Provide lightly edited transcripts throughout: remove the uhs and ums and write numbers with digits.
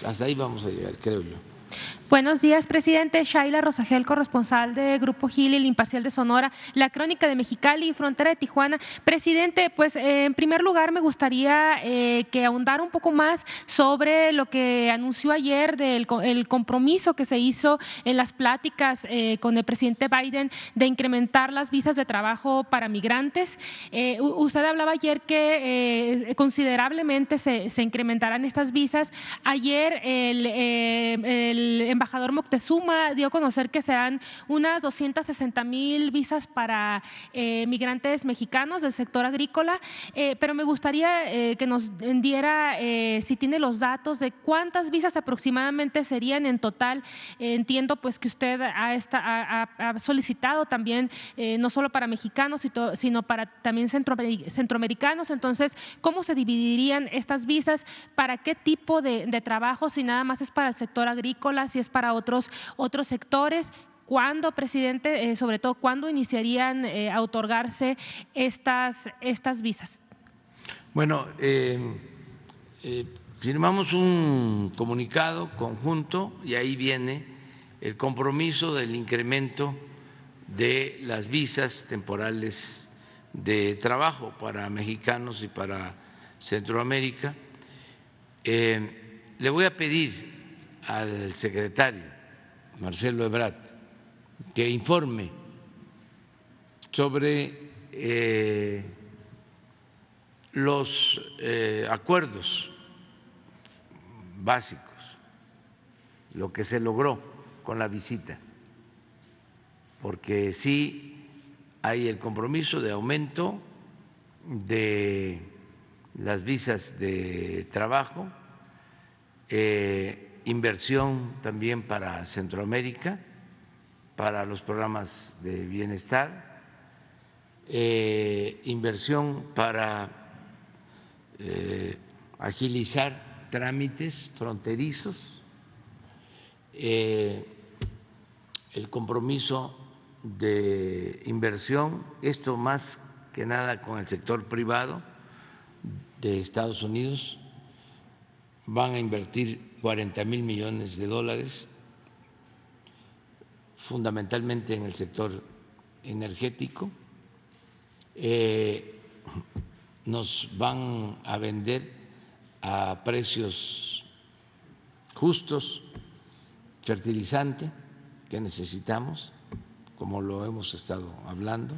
hasta ahí vamos a llegar, creo yo. Buenos días, presidente. Shaila Rosagel, corresponsal de Grupo Gil, El Imparcial de Sonora, La Crónica de Mexicali y Frontera de Tijuana. Presidente, pues en primer lugar me gustaría que ahondara un poco más sobre lo que anunció ayer del el compromiso que se hizo en las pláticas con el presidente Biden de incrementar las visas de trabajo para migrantes. Usted hablaba ayer que considerablemente se incrementarán estas visas. Ayer el embajador Moctezuma dio a conocer que serán unas 260,000 visas para migrantes mexicanos del sector agrícola, pero me gustaría que nos diera, si tiene los datos de cuántas visas aproximadamente serían en total. Entiendo pues que usted ha solicitado también no solo para mexicanos, sino para también centroamericanos. Entonces, ¿cómo se dividirían estas visas? ¿Para qué tipo de trabajo? Si nada más es para el sector agrícola, si es para otros sectores. ¿Cuándo, presidente, sobre todo, cuándo iniciarían a otorgarse estas visas? Bueno, firmamos un comunicado conjunto y ahí viene el compromiso del incremento de las visas temporales de trabajo para mexicanos y para Centroamérica. Le voy a pedir al secretario Marcelo Ebrard que informe sobre los acuerdos básicos, lo que se logró con la visita, porque sí hay el compromiso de aumento de las visas de trabajo, inversión también para Centroamérica, para los programas de bienestar, inversión para agilizar trámites fronterizos, el compromiso de inversión, esto más que nada con el sector privado de Estados Unidos. Van a invertir 40,000 millones de dólares, fundamentalmente en el sector energético. Nos van a vender a precios justos fertilizante que necesitamos, como lo hemos estado hablando,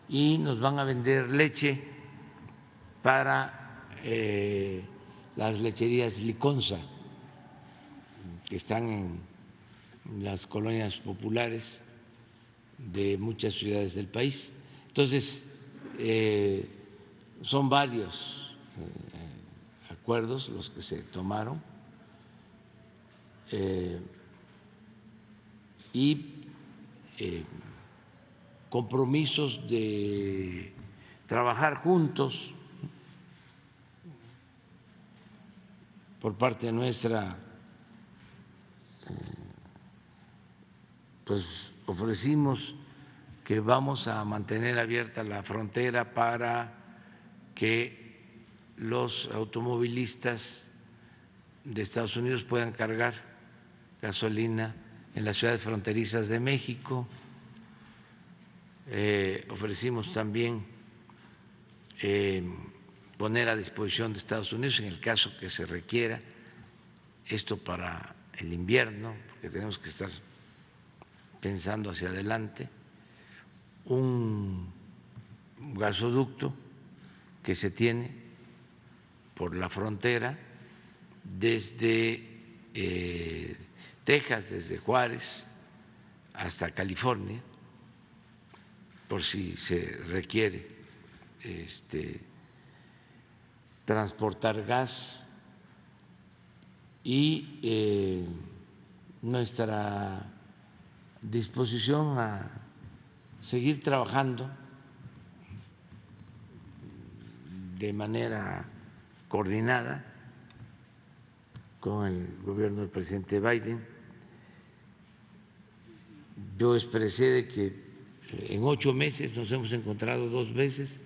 y nos van a vender leche para las lecherías Liconza, que están en las colonias populares de muchas ciudades del país. Entonces, son varios acuerdos los que se tomaron y compromisos de trabajar juntos por parte nuestra. Pues ofrecimos que vamos a mantener abierta la frontera para que los automovilistas de Estados Unidos puedan cargar gasolina en las ciudades fronterizas de México. Ofrecimos también poner a disposición de Estados Unidos, en el caso que se requiera, esto para el invierno, porque tenemos que estar pensando hacia adelante, un gasoducto que se tiene por la frontera desde Texas, desde Juárez hasta California, por si se requiere transportar gas, y nuestra disposición a seguir trabajando de manera coordinada con el gobierno del presidente Biden. Yo expresé de que en 8 meses nos hemos encontrado 2 veces,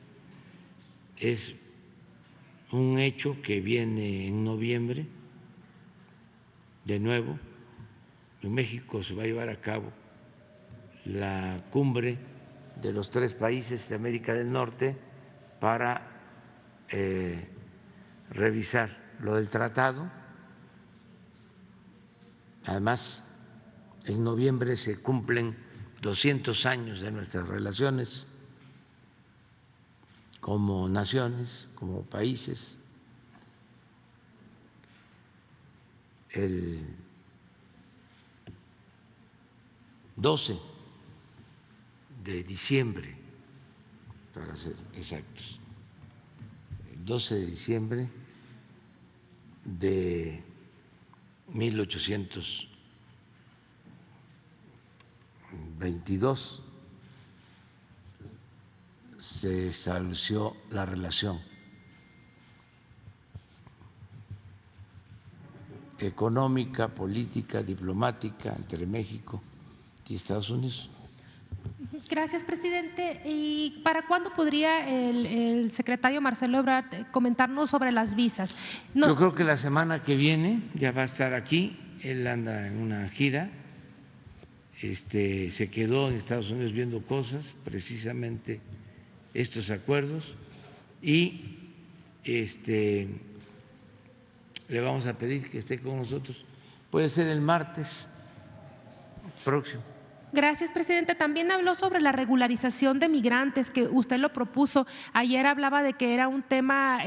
es un hecho que viene en noviembre, de nuevo, en México se va a llevar a cabo la cumbre de los 3 países de América del Norte para revisar lo del tratado. Además, en noviembre se cumplen 200 años de nuestras relaciones como naciones, como países. El 12 de diciembre, para ser exactos, el 12 de diciembre de 1822 se estableció la relación económica, política, diplomática entre México y Estados Unidos. Gracias, presidente. ¿Y para cuándo podría el secretario Marcelo Ebrard comentarnos sobre las visas? Yo creo que la semana que viene ya va a estar aquí. Él anda en una gira. Se quedó en Estados Unidos viendo cosas, precisamente estos acuerdos, y le vamos a pedir que esté con nosotros. Puede ser el martes próximo. Gracias, presidente. También habló sobre la regularización de migrantes, que usted lo propuso. Ayer hablaba de que era un tema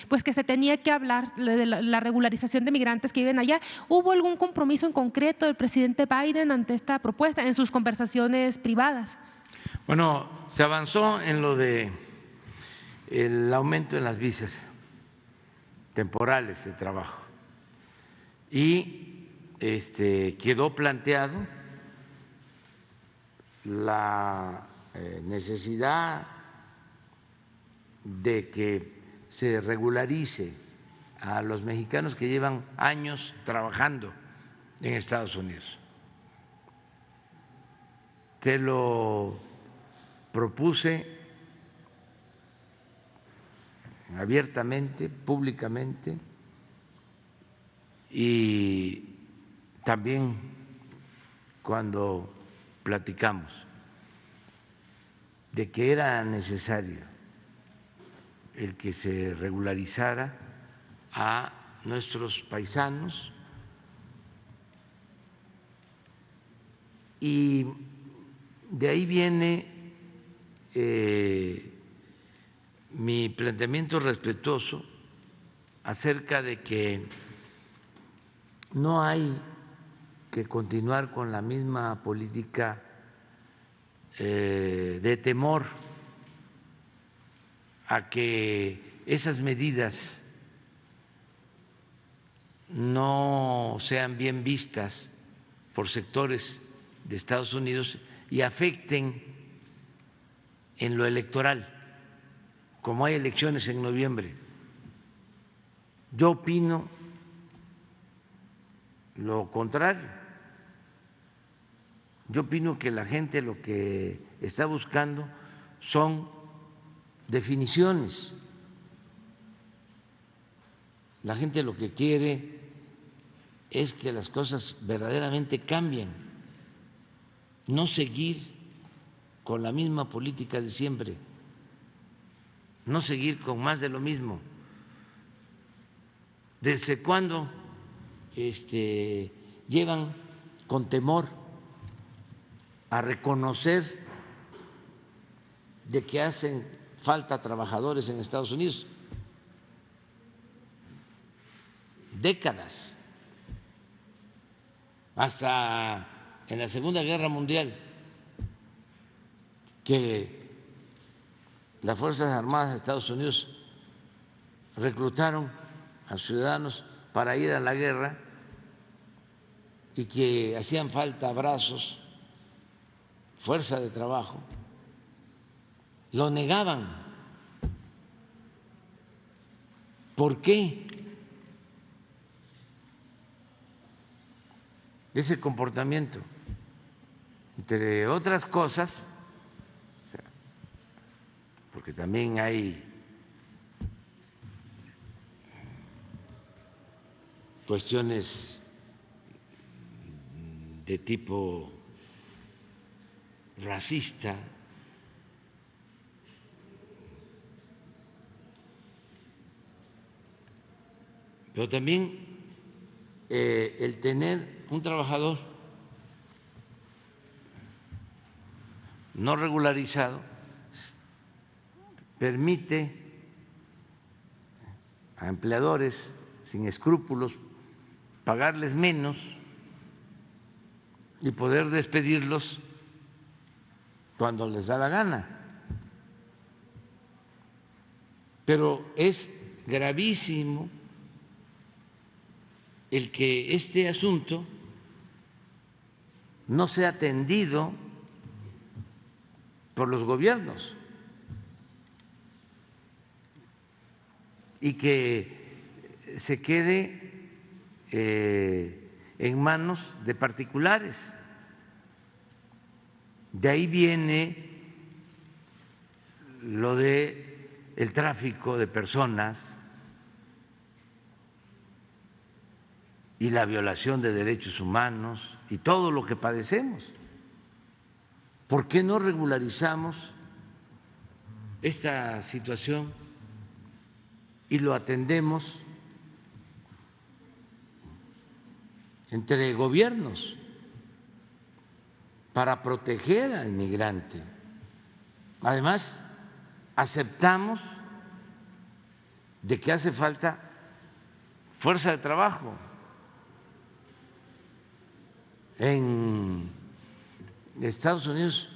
pues que se tenía que hablar de la regularización de migrantes que viven allá. ¿Hubo algún compromiso en concreto del presidente Biden ante esta propuesta en sus conversaciones privadas? Bueno, se avanzó en lo de el aumento en las visas temporales de trabajo y quedó planteado la necesidad de que se regularice a los mexicanos que llevan años trabajando en Estados Unidos. Se lo propuse abiertamente, públicamente, y también cuando platicamos de que era necesario el que se regularizara a nuestros paisanos, y de ahí viene mi planteamiento respetuoso acerca de que no hay que continuar con la misma política de temor a que esas medidas no sean bien vistas por sectores de Estados Unidos y afecten en lo electoral, como hay elecciones en noviembre. Yo opino lo contrario. Yo opino que la gente lo que está buscando son definiciones. La gente lo que quiere es que las cosas verdaderamente cambien, no seguir con la misma política de siempre, no seguir con más de lo mismo. ¿Desde cuándo llevan con temor a reconocer de que hacen falta trabajadores en Estados Unidos? Décadas. Hasta en la Segunda Guerra Mundial, que las Fuerzas Armadas de Estados Unidos reclutaron a ciudadanos para ir a la guerra y que hacían falta brazos, fuerza de trabajo, lo negaban. ¿Por qué? Ese comportamiento, entre otras cosas, porque también hay cuestiones de tipo racista, pero también el tener un trabajador no regularizado permite a empleadores sin escrúpulos pagarles menos y poder despedirlos cuando les da la gana. Pero es gravísimo el que este asunto no sea atendido por los gobiernos y que se quede en manos de particulares. De ahí viene lo de el tráfico de personas y la violación de derechos humanos y todo lo que padecemos. ¿Por qué no regularizamos esta situación y lo atendemos entre gobiernos para proteger al migrante? Además, aceptamos de que hace falta fuerza de trabajo en Estados Unidos.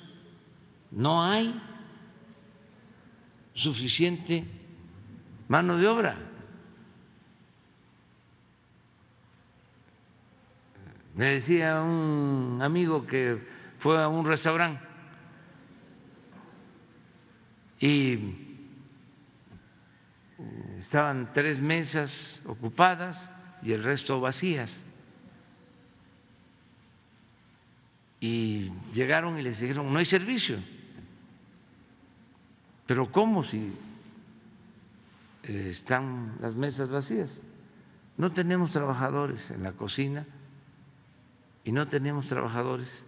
No hay suficiente mano de obra. Me decía un amigo que fue a un restaurante y estaban 3 mesas ocupadas y el resto vacías. Y llegaron y les dijeron: no hay servicio. ¿Pero cómo si están las mesas vacías? No tenemos trabajadores en la cocina y no tenemos trabajadores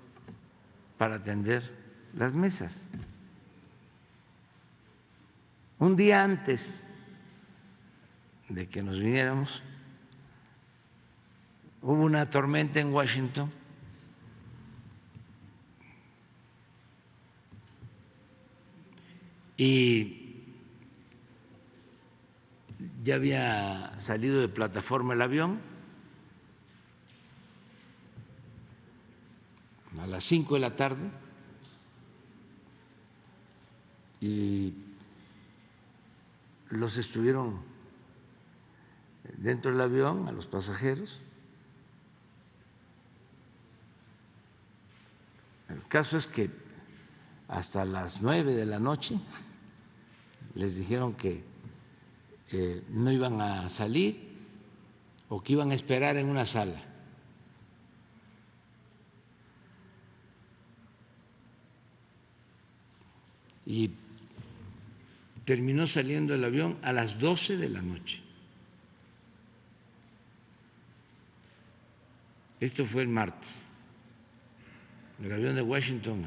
para atender las mesas. Un día antes de que nos viniéramos, hubo una tormenta en Washington y ya había salido de plataforma el avión a las 5 de la tarde y los estuvieron dentro del avión a los pasajeros. El caso es que hasta las 9 de la noche les dijeron que no iban a salir o que iban a esperar en una sala. Y terminó saliendo el avión a las 12 de la noche. Esto fue el martes. El avión de Washington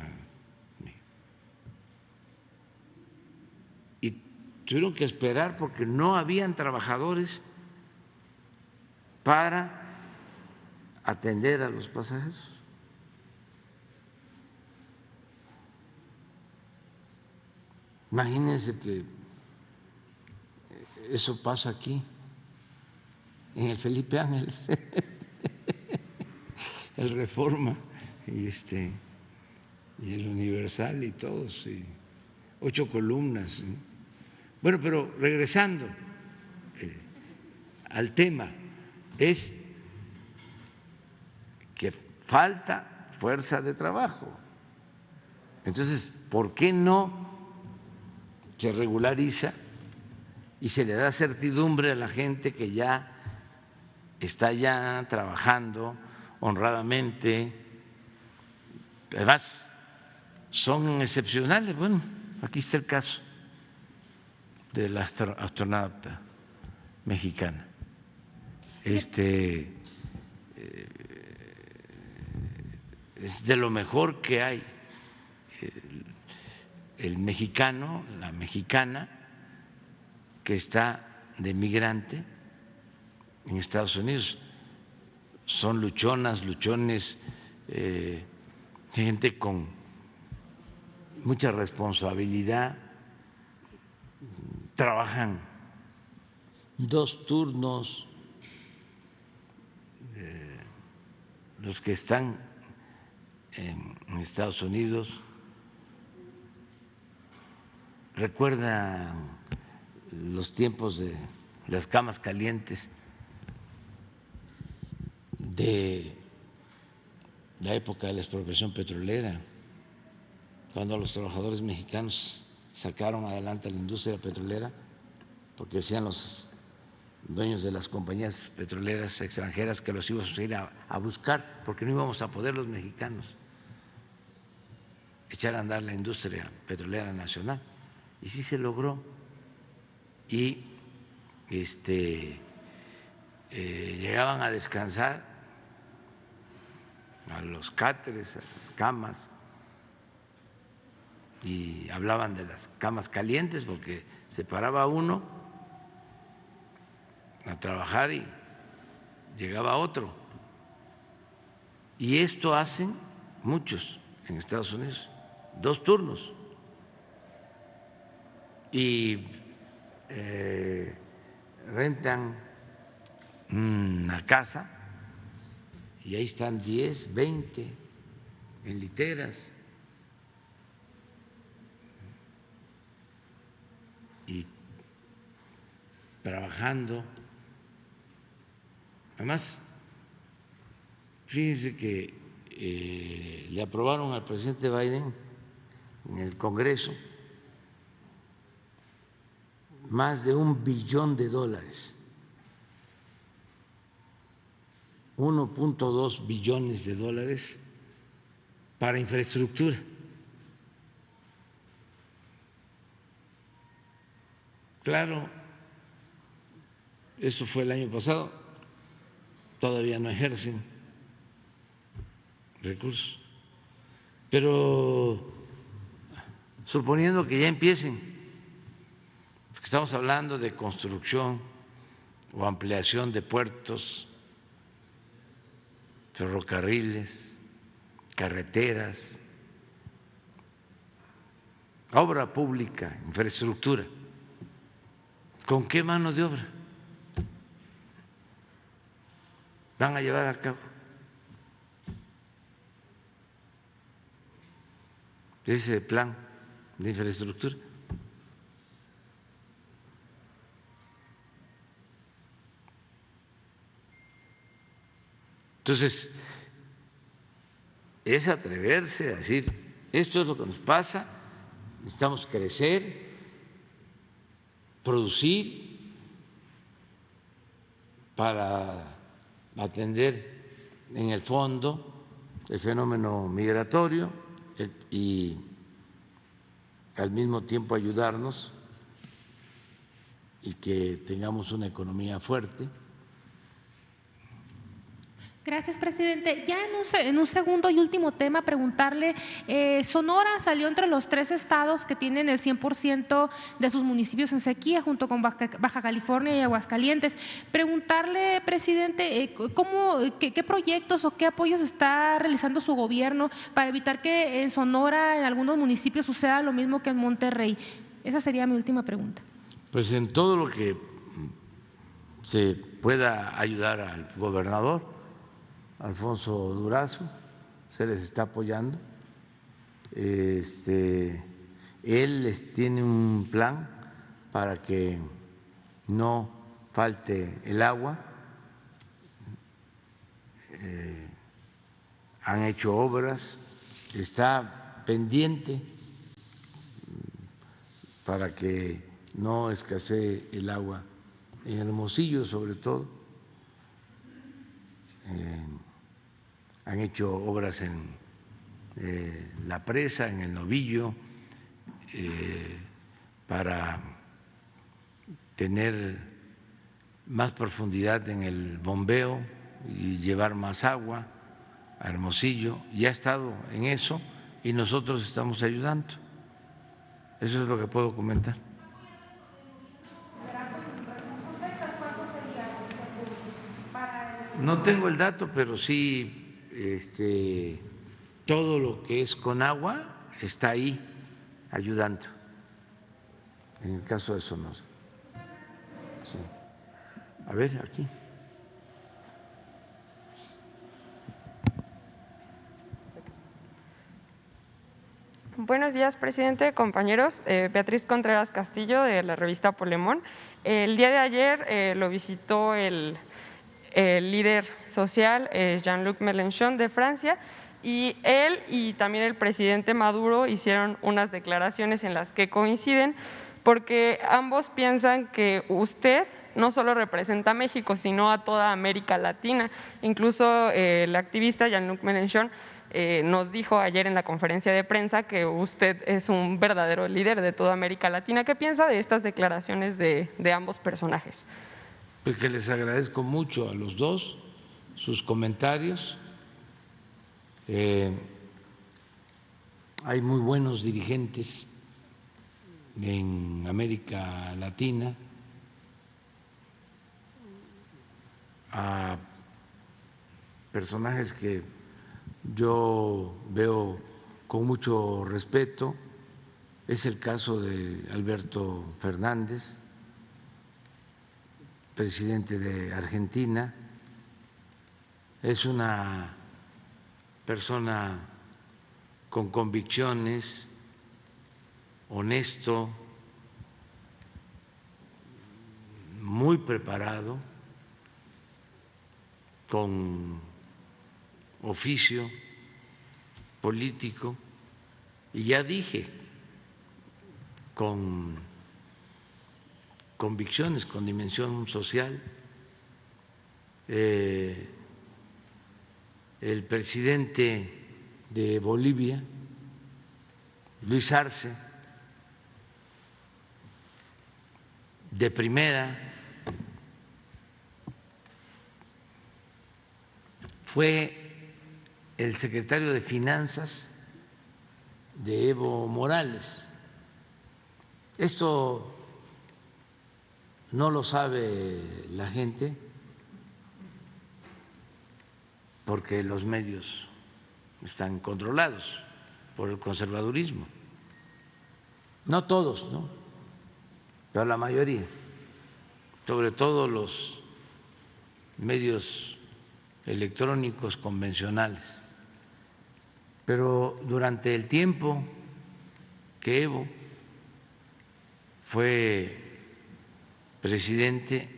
y tuvieron que esperar porque no habían trabajadores para atender a los pasajeros. Imagínense que eso pasa aquí, en el Felipe Ángeles, el Reforma y el Universal y todos, y 8 columnas. Bueno, pero regresando al tema, es que falta fuerza de trabajo. Entonces, ¿por qué no se regulariza y se le da certidumbre a la gente que ya está ya trabajando honradamente? Además, son excepcionales. Bueno, aquí está el caso de la astronauta mexicana. es de lo mejor que hay. El mexicano, la mexicana que está de migrante en Estados Unidos, son luchonas, luchones, gente con mucha responsabilidad, trabajan 2 turnos, los que están en Estados Unidos recuerdan los tiempos de las camas calientes de la época de la expropiación petrolera, cuando los trabajadores mexicanos sacaron adelante la industria petrolera, porque decían los dueños de las compañías petroleras extranjeras que los íbamos a ir a buscar, porque no íbamos a poder los mexicanos echar a andar la industria petrolera nacional. Y sí se logró. Y llegaban a descansar a los cáteres, a las camas, y hablaban de las camas calientes porque se paraba uno a trabajar y llegaba otro. Y esto hacen muchos en Estados Unidos, 2 turnos. Y rentan una casa y ahí están 10, 20 en literas. Y trabajando. Además, fíjense que le aprobaron al presidente Biden en el Congreso más de $1 billón, 1.2 billones de dólares para infraestructura. Claro, eso fue el año pasado, todavía no ejercen recursos, pero suponiendo que ya empiecen, porque estamos hablando de construcción o ampliación de puertos, ferrocarriles, carreteras, obra pública, infraestructura. ¿Con qué mano de obra van a llevar a cabo ese plan de infraestructura? Entonces, es atreverse a decir, esto es lo que nos pasa, necesitamos crecer, producir para atender en el fondo el fenómeno migratorio y al mismo tiempo ayudarnos y que tengamos una economía fuerte. Gracias, presidente. Ya en un segundo y último tema, preguntarle, Sonora salió entre los 3 estados que tienen el 100% de sus municipios en sequía, junto con Baja California y Aguascalientes. Preguntarle, presidente, qué proyectos o qué apoyos está realizando su gobierno para evitar que en Sonora, en algunos municipios, suceda lo mismo que en Monterrey. Esa sería mi última pregunta. Pues en todo lo que se pueda ayudar al gobernador Alfonso Durazo, se les está apoyando. Él tiene un plan para que no falte el agua. Han hecho obras, está pendiente para que no escasee el agua en Hermosillo, sobre todo. Han hecho obras en La Presa, en El Novillo, para tener más profundidad en el bombeo y llevar más agua a Hermosillo, ya ha estado en eso y nosotros estamos ayudando. Eso es lo que puedo comentar. No tengo el dato, pero sí, todo lo que es con agua está ahí ayudando. En el caso de Sonora. Sí. A ver, aquí. Buenos días, presidente, compañeros. Beatriz Contreras Castillo, de la revista Polemón. El día de ayer lo visitó el líder social Jean-Luc Mélenchon de Francia, y él y también el presidente Maduro hicieron unas declaraciones en las que coinciden, porque ambos piensan que usted no solo representa a México, sino a toda América Latina. Incluso el activista Jean-Luc Mélenchon nos dijo ayer en la conferencia de prensa que usted es un verdadero líder de toda América Latina. ¿Qué piensa de estas declaraciones de ambos personajes? Pues que les agradezco mucho a los dos sus comentarios. Hay muy buenos dirigentes en América Latina, a personajes que yo veo con mucho respeto. Es el caso de Alberto Fernández, presidente de Argentina. Es una persona con convicciones, honesto, muy preparado, con oficio político, y ya dije, con convicciones, con dimensión social. El presidente de Bolivia, Luis Arce, de primera, fue el secretario de Finanzas de Evo Morales. Esto no lo sabe la gente porque los medios están controlados por el conservadurismo. No todos, ¿no? Pero la mayoría, sobre todo los medios electrónicos convencionales. Pero durante el tiempo que Evo fue presidente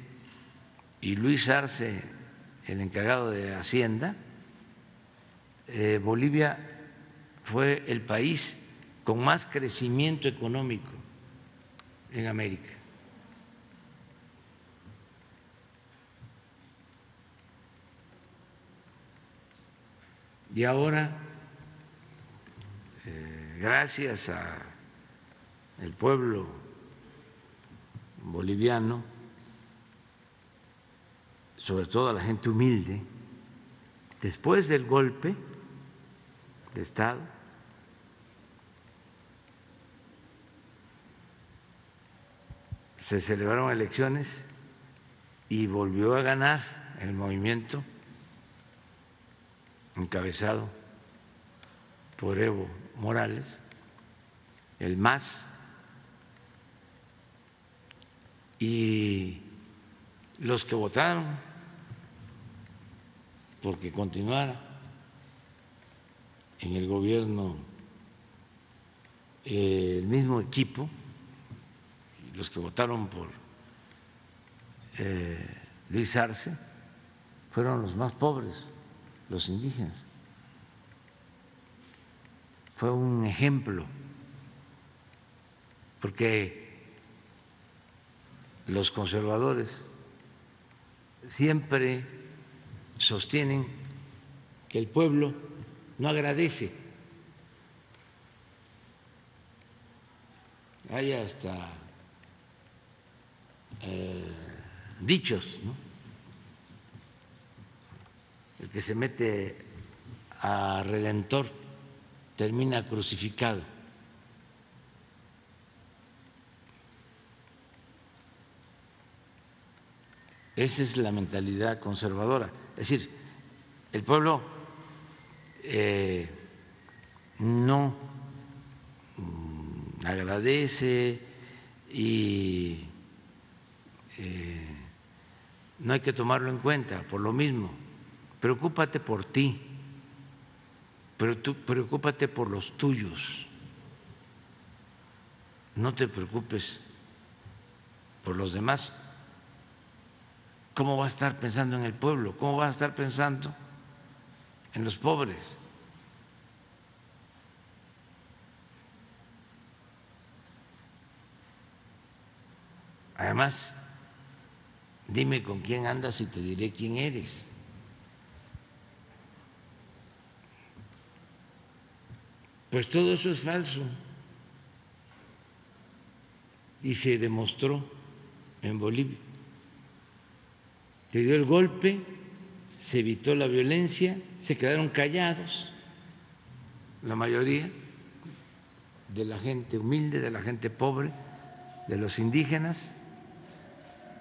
y Luis Arce el encargado de Hacienda, Bolivia fue el país con más crecimiento económico en América. Y ahora, gracias al pueblo boliviano, sobre todo a la gente humilde, después del golpe de Estado, se celebraron elecciones y volvió a ganar el movimiento encabezado por Evo Morales, el MAS, y los que votaron porque continuara en el gobierno el mismo equipo, los que votaron por Luis Arce, fueron los más pobres, los indígenas. Fue un ejemplo, porque los conservadores siempre sostienen que el pueblo no agradece. Hay hasta dichos, ¿no? El que se mete a Redentor termina crucificado. Esa es la mentalidad conservadora. Es decir, el pueblo no agradece y no hay que tomarlo en cuenta. Por lo mismo, preocúpate por ti, pero tú preocúpate por los tuyos. No te preocupes por los demás. ¿Cómo va a estar pensando en el pueblo? ¿Cómo va a estar pensando en los pobres? Además, dime con quién andas y te diré quién eres. Pues todo eso es falso. Y se demostró en Bolivia. Se dio el golpe, se evitó la violencia, se quedaron callados la mayoría de la gente humilde, de la gente pobre, de los indígenas.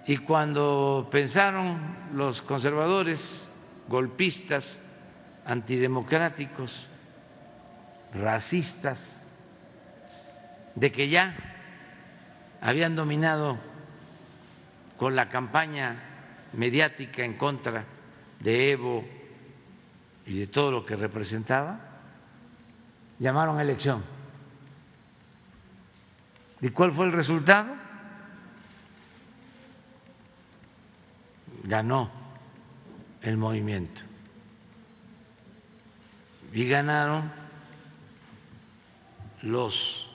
Y cuando pensaron los conservadores, golpistas, antidemocráticos, racistas, de que ya habían dominado con la campaña mediática en contra de Evo y de todo lo que representaba, llamaron a elección. ¿Y cuál fue el resultado? Ganó el movimiento y ganaron los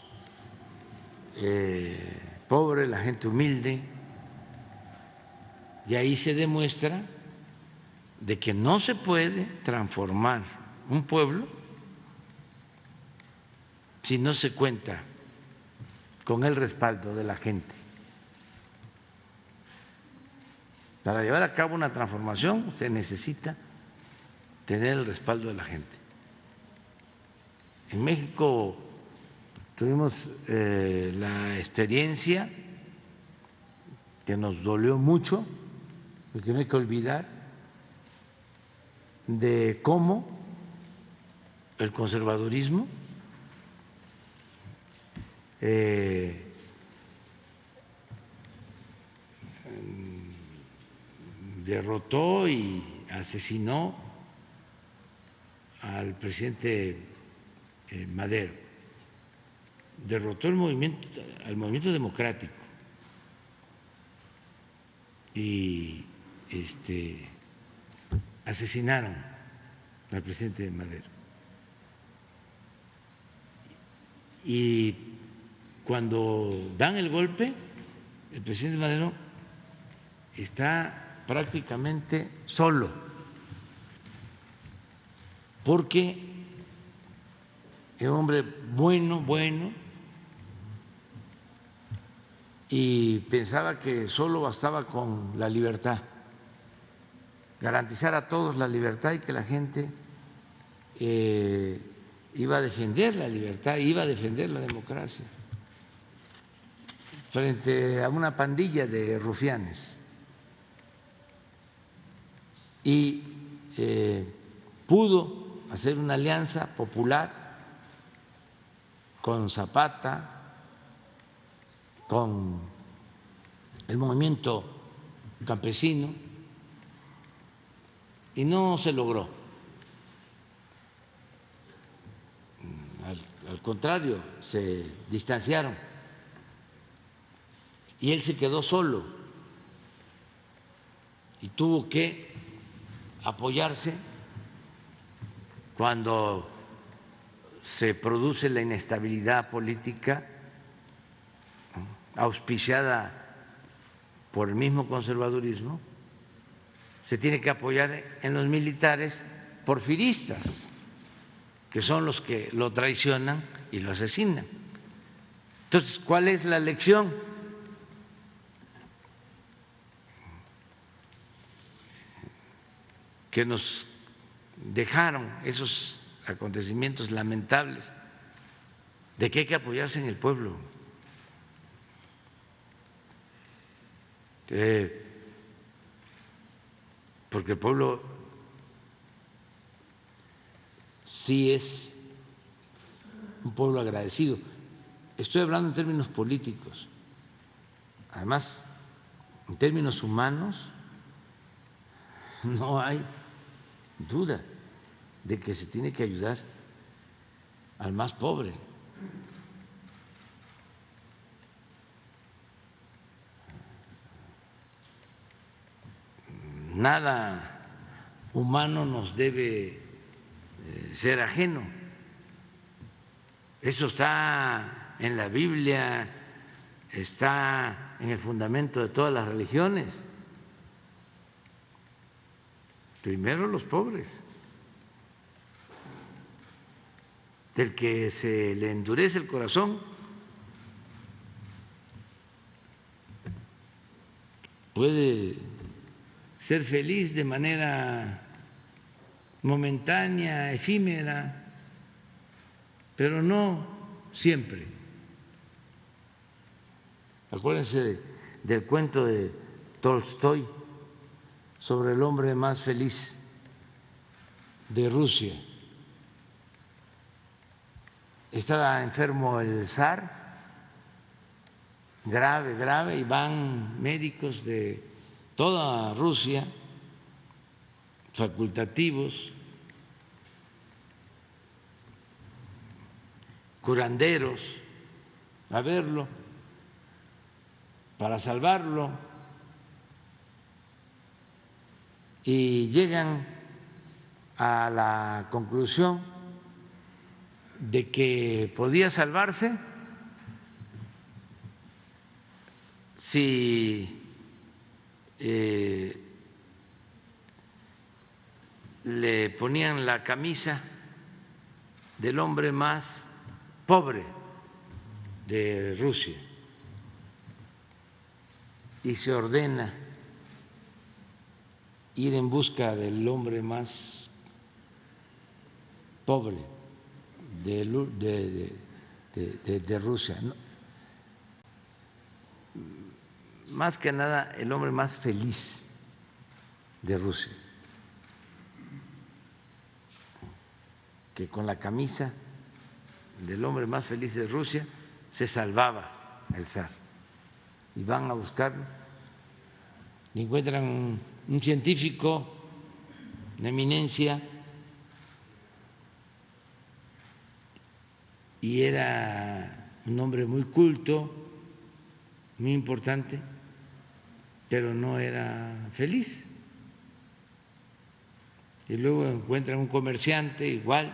pobres, la gente humilde, y ahí se demuestra de que no se puede transformar un pueblo si no se cuenta con el respaldo de la gente. Para llevar a cabo una transformación se necesita tener el respaldo de la gente. En México tuvimos la experiencia que nos dolió mucho, porque no hay que olvidar, de cómo el conservadurismo derrotó y asesinó al presidente Madero, derrotó al movimiento democrático y asesinaron al presidente Madero. Y cuando dan el golpe, el presidente Madero está prácticamente solo, porque es un hombre bueno, y pensaba que solo bastaba con la libertad, garantizar a todos la libertad y que la gente iba a defender la libertad, iba a defender la democracia frente a una pandilla de rufianes. Y pudo hacer una alianza popular con Zapata, con el movimiento campesino, y no se logró. Al contrario, se distanciaron y él se quedó solo y tuvo que apoyarse cuando se produce la inestabilidad política auspiciada por el mismo conservadurismo. Se tiene que apoyar en los militares porfiristas, que son los que lo traicionan y lo asesinan. Entonces, ¿cuál es la lección? Que nos dejaron esos acontecimientos lamentables de que hay que apoyarse en el pueblo. Porque el pueblo sí es un pueblo agradecido. Estoy hablando en términos políticos. Además, en términos humanos, no hay duda de que se tiene que ayudar al más pobre. Nada humano nos debe ser ajeno. Eso está en la Biblia, está en el fundamento de todas las religiones. Primero los pobres. Del que se le endurece el corazón puede ser feliz de manera momentánea, efímera, pero no siempre. Acuérdense del cuento de Tolstoy sobre el hombre más feliz de Rusia. Estaba enfermo el zar, grave, y van médicos de toda Rusia, facultativos, curanderos, a verlo para salvarlo, y llegan a la conclusión de que podía salvarse si le ponían la camisa del hombre más pobre de Rusia y se ordena ir en busca del hombre más pobre de Rusia. Más que nada, el hombre más feliz de Rusia, que con la camisa del hombre más feliz de Rusia se salvaba el zar. Y van a buscarlo y encuentran un científico de eminencia, y era un hombre muy culto, muy importante, pero no era feliz. Y luego encuentran un comerciante igual,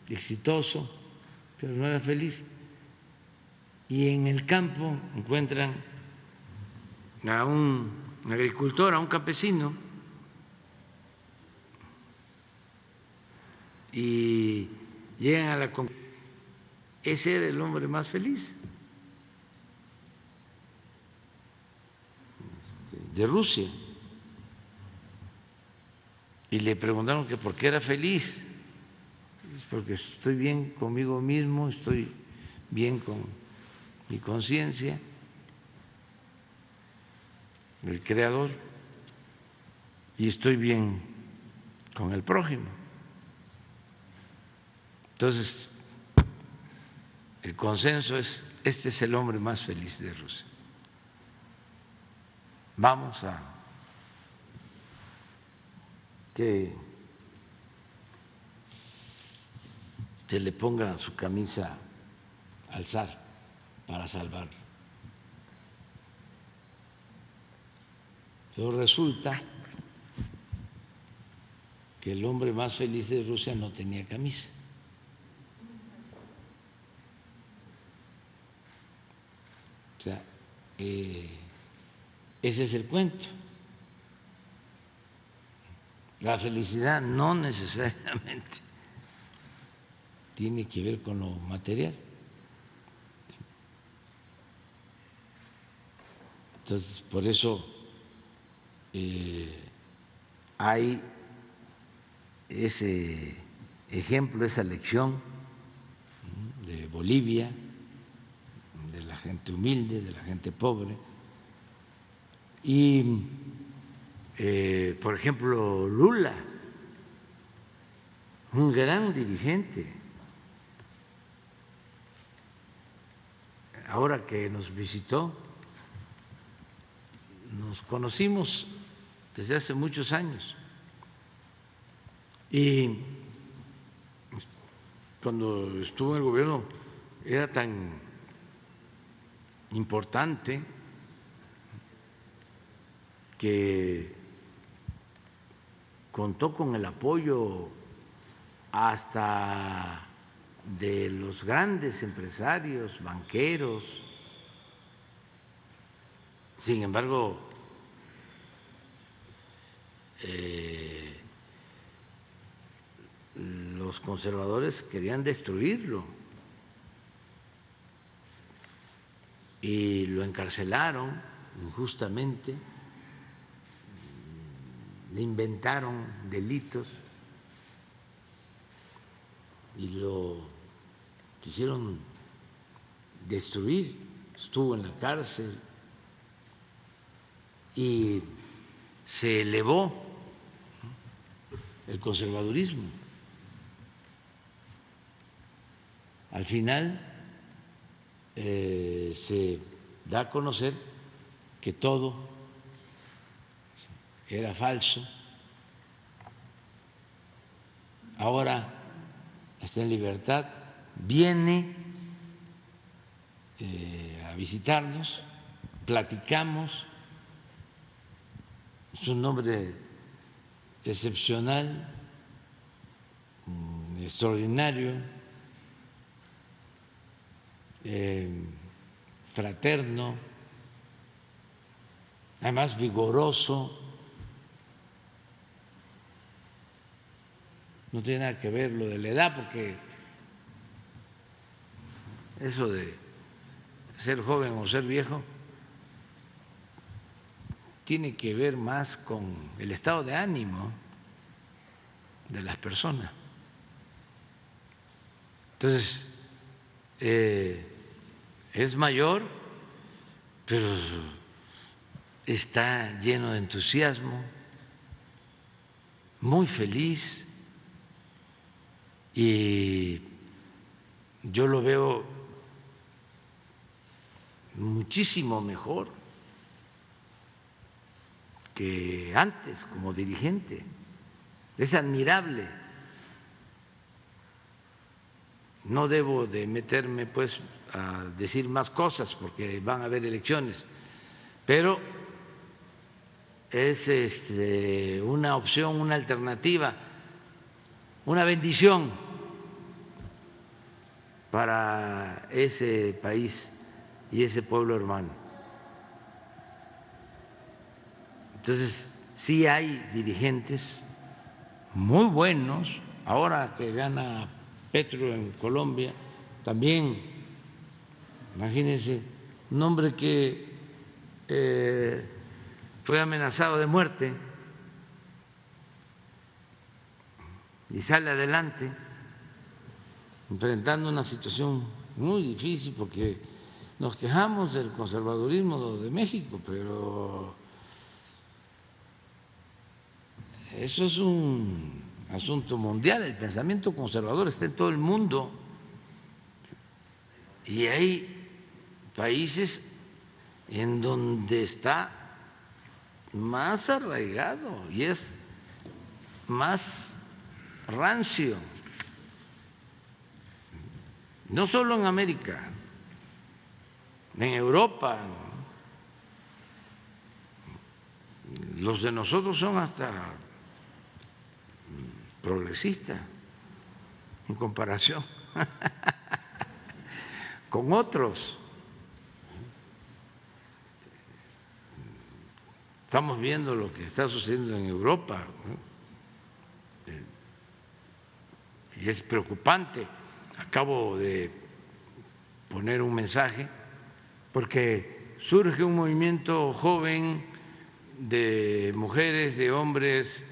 exitoso, pero no era feliz. Y en el campo encuentran a un agricultor, a un campesino, y llegan a la conclusión: ese era el hombre más feliz de Rusia. Y le preguntaron que por qué era feliz. Porque estoy bien conmigo mismo, estoy bien con mi conciencia, el Creador, y estoy bien con el prójimo. Entonces, el consenso es: este es el hombre más feliz de Rusia. Vamos a que se le ponga su camisa al zar para salvarlo. Pero resulta que el hombre más feliz de Rusia no tenía camisa. O sea, ese es el cuento. La felicidad no necesariamente tiene que ver con lo material. Entonces, por eso hay ese ejemplo, esa lección de Bolivia, de la gente humilde, de la gente pobre. Y, por ejemplo, Lula, un gran dirigente, ahora que nos visitó, nos conocimos desde hace muchos años y cuando estuvo en el gobierno era tan importante que contó con el apoyo hasta de los grandes empresarios, banqueros. Sin embargo, los conservadores querían destruirlo y lo encarcelaron injustamente, le inventaron delitos y lo quisieron destruir. Estuvo en la cárcel y se elevó el conservadurismo. Al final se da a conocer que todo era falso. Ahora está en libertad, viene a visitarnos, platicamos. Es un hombre excepcional, extraordinario, fraterno, además vigoroso. No tiene nada que ver lo de la edad, porque eso de ser joven o ser viejo tiene que ver más con el estado de ánimo de las personas. Entonces, es mayor, pero está lleno de entusiasmo, muy feliz, y yo lo veo muchísimo mejor que antes como dirigente. Es admirable. No debo de meterme pues a decir más cosas porque van a haber elecciones, pero es una opción, una alternativa, una bendición para ese país y ese pueblo hermano. Entonces, sí hay dirigentes muy buenos. Ahora que gana Petro en Colombia, también, imagínense, un hombre que fue amenazado de muerte y sale adelante enfrentando una situación muy difícil, porque nos quejamos del conservadurismo de México, pero eso es un asunto mundial. El pensamiento conservador está en todo el mundo y hay países en donde está más arraigado y es más rancio. No solo en América, en Europa. Los de nosotros son hasta progresistas en comparación con otros. Estamos viendo lo que está sucediendo en Europa, y es preocupante. Acabo de poner un mensaje porque surge un movimiento joven de mujeres, de hombres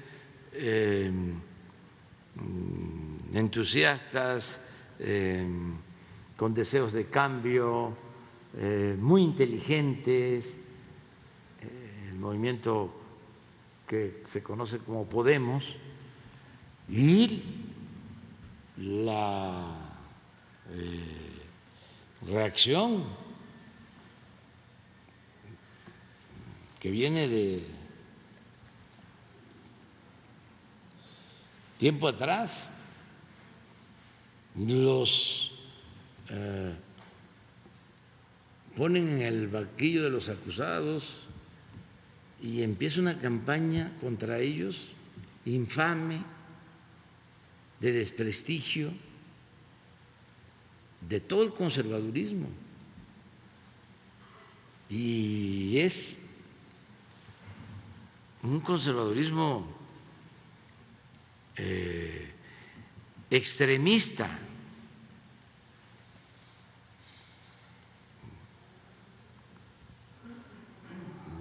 entusiastas, con deseos de cambio, muy inteligentes, el movimiento que se conoce como Podemos, y la reacción que viene de tiempo atrás, los ponen en el banquillo de los acusados y empieza una campaña contra ellos infame, de desprestigio de todo el conservadurismo. Y es un conservadurismo extremista,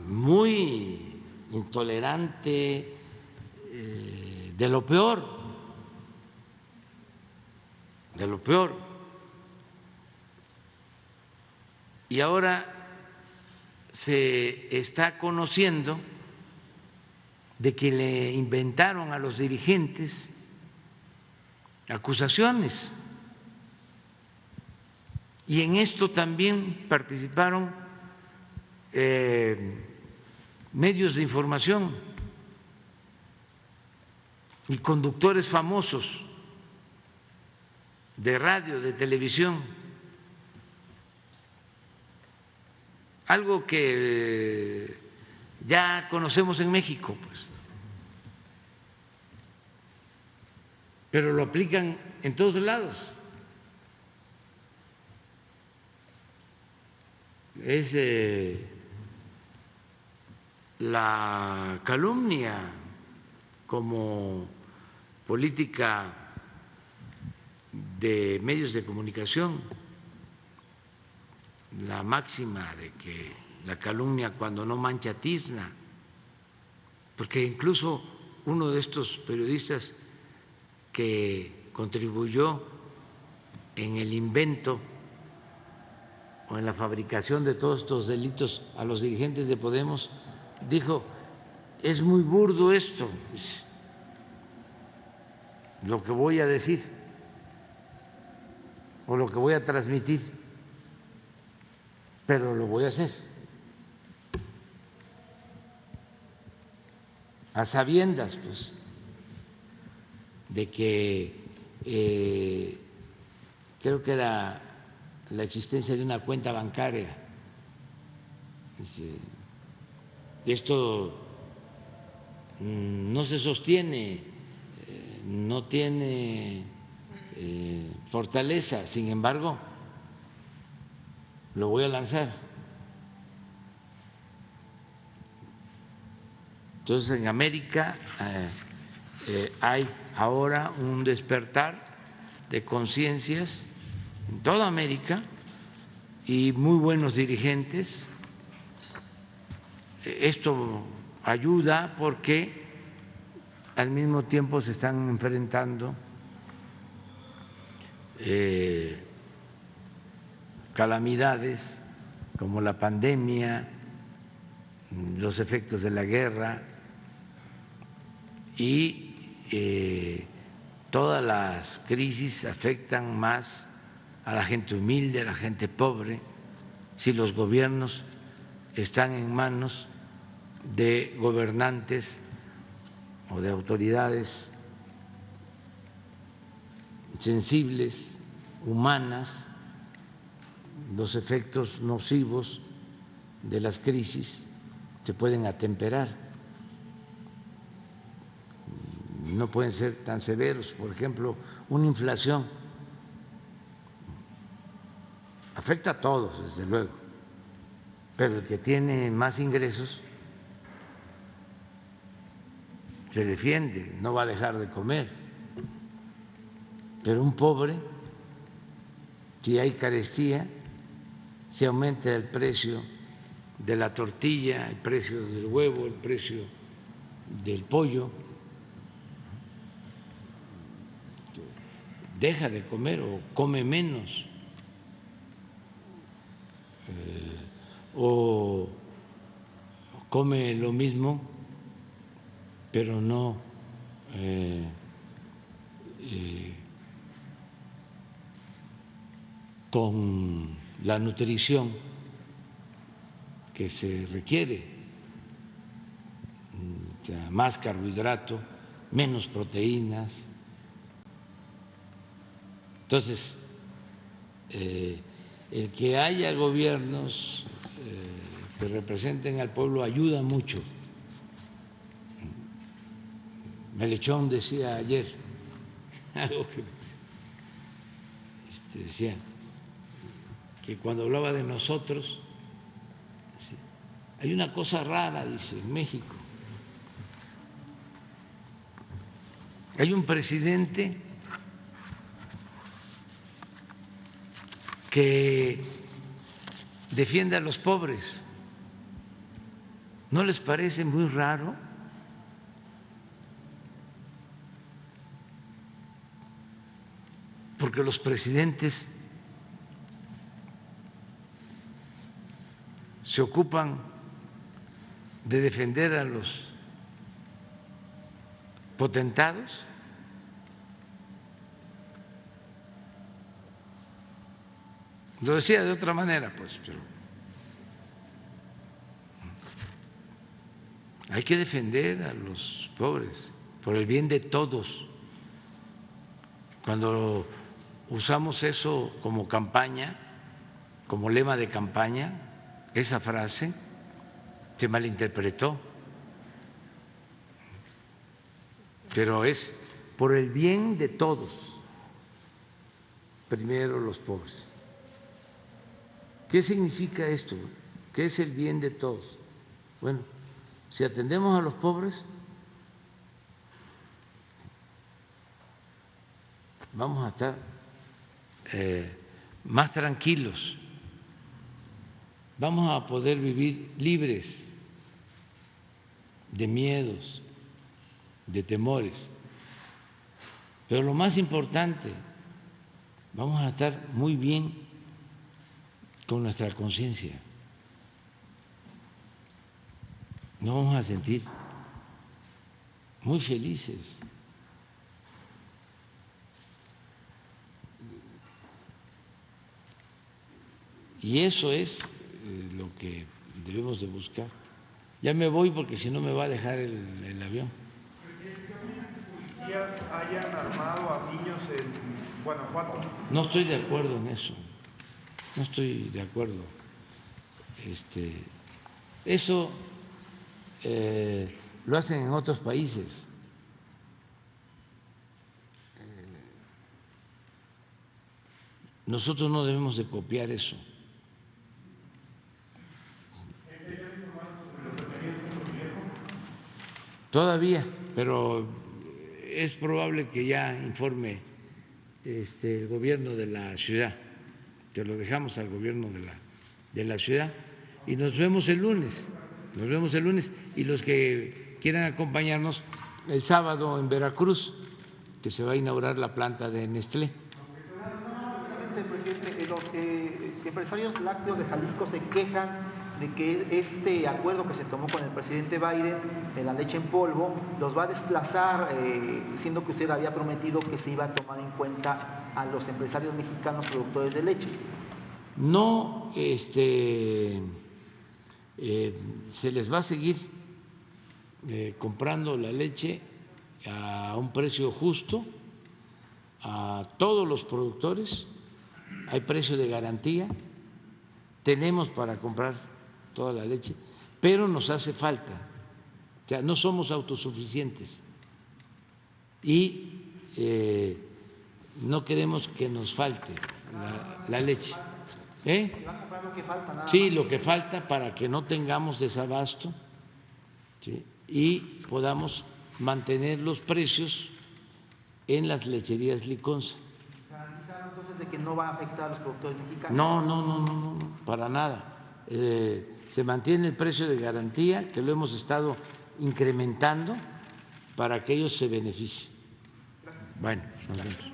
muy intolerante, de lo peor, de lo peor. Y ahora se está conociendo de que le inventaron a los dirigentes acusaciones, y en esto también participaron medios de información y conductores famosos de radio, de televisión, algo que ya conocemos en México, pues, pero lo aplican en todos lados. Es la calumnia como política de medios de comunicación, la máxima de que la calumnia cuando no mancha tizna, porque incluso uno de estos periodistas que contribuyó en el invento o en la fabricación de todos estos delitos a los dirigentes de Podemos dijo: es muy burdo esto, lo que voy a decir o lo que voy a transmitir, pero lo voy a hacer a sabiendas, pues, de que creo que era la existencia de una cuenta bancaria. Esto no se sostiene, no tiene fortaleza, sin embargo, lo voy a lanzar. Entonces, en América hay ahora un despertar de conciencias en toda América y muy buenos dirigentes. Esto ayuda porque al mismo tiempo se están enfrentando calamidades como la pandemia, los efectos de la guerra y todas las crisis afectan más a la gente humilde, a la gente pobre, si los gobiernos están en manos de gobernantes o de autoridades sensibles, humanas. Los efectos nocivos de las crisis se pueden atemperar, no pueden ser tan severos. Por ejemplo, una inflación afecta a todos, desde luego, pero el que tiene más ingresos se defiende, no va a dejar de comer, pero un pobre, si hay carestía, si aumenta el precio de la tortilla, el precio del huevo, el precio del pollo, deja de comer o come menos, o come lo mismo, pero no con la nutrición que se requiere, o sea, más carbohidrato, menos proteínas. Entonces, el que haya gobiernos que representen al pueblo ayuda mucho. Melechón decía ayer algo que decía que cuando hablaba de nosotros, hay una cosa rara, dice, en México. Hay un presidente que defiende a los pobres. ¿No les parece muy raro? Porque los presidentes se ocupan de defender a los potentados. Lo decía de otra manera, pues, pero hay que defender a los pobres por el bien de todos. Cuando usamos eso como campaña, como lema de campaña, esa frase se malinterpretó, pero es por el bien de todos, primero los pobres. ¿Qué significa esto? ¿Qué es el bien de todos? Bueno, si atendemos a los pobres, vamos a estar más tranquilos, vamos a poder vivir libres de miedos, de temores, pero lo más importante, vamos a estar muy bien con nuestra conciencia, nos vamos a sentir muy felices. Y eso es lo que debemos de buscar. Ya me voy porque si no me va a dejar el avión. ¿Policías hayan armado a niños en Guanajuato? No estoy de acuerdo en eso. No estoy de acuerdo. Eso lo hacen en otros países. Nosotros no debemos de copiar eso. Todavía, pero es probable que ya informe el gobierno de la ciudad. Te lo dejamos al gobierno de la ciudad y nos vemos el lunes. Nos vemos el lunes y los que quieran acompañarnos el sábado en Veracruz, que se va a inaugurar la planta de Nestlé. Presidente, los empresarios lácteos de Jalisco se quejan de que este acuerdo que se tomó con el presidente Biden de la leche en polvo los va a desplazar, siendo que usted había prometido que se iba a tomar en cuenta a los empresarios mexicanos productores de leche. No, se les va a seguir comprando la leche a un precio justo a todos los productores, hay precio de garantía, tenemos para comprar toda la leche, pero nos hace falta, o sea, no somos autosuficientes y no queremos que nos falte la leche. Sí, lo que falta para que no tengamos desabasto, ¿sí?, y podamos mantener los precios en las lecherías Liconza. ¿Garantizar entonces de que no va a afectar a los productores mexicanos? No, para nada. Se mantiene el precio de garantía, que lo hemos estado incrementando para que ellos se beneficien. Bueno, nos vemos.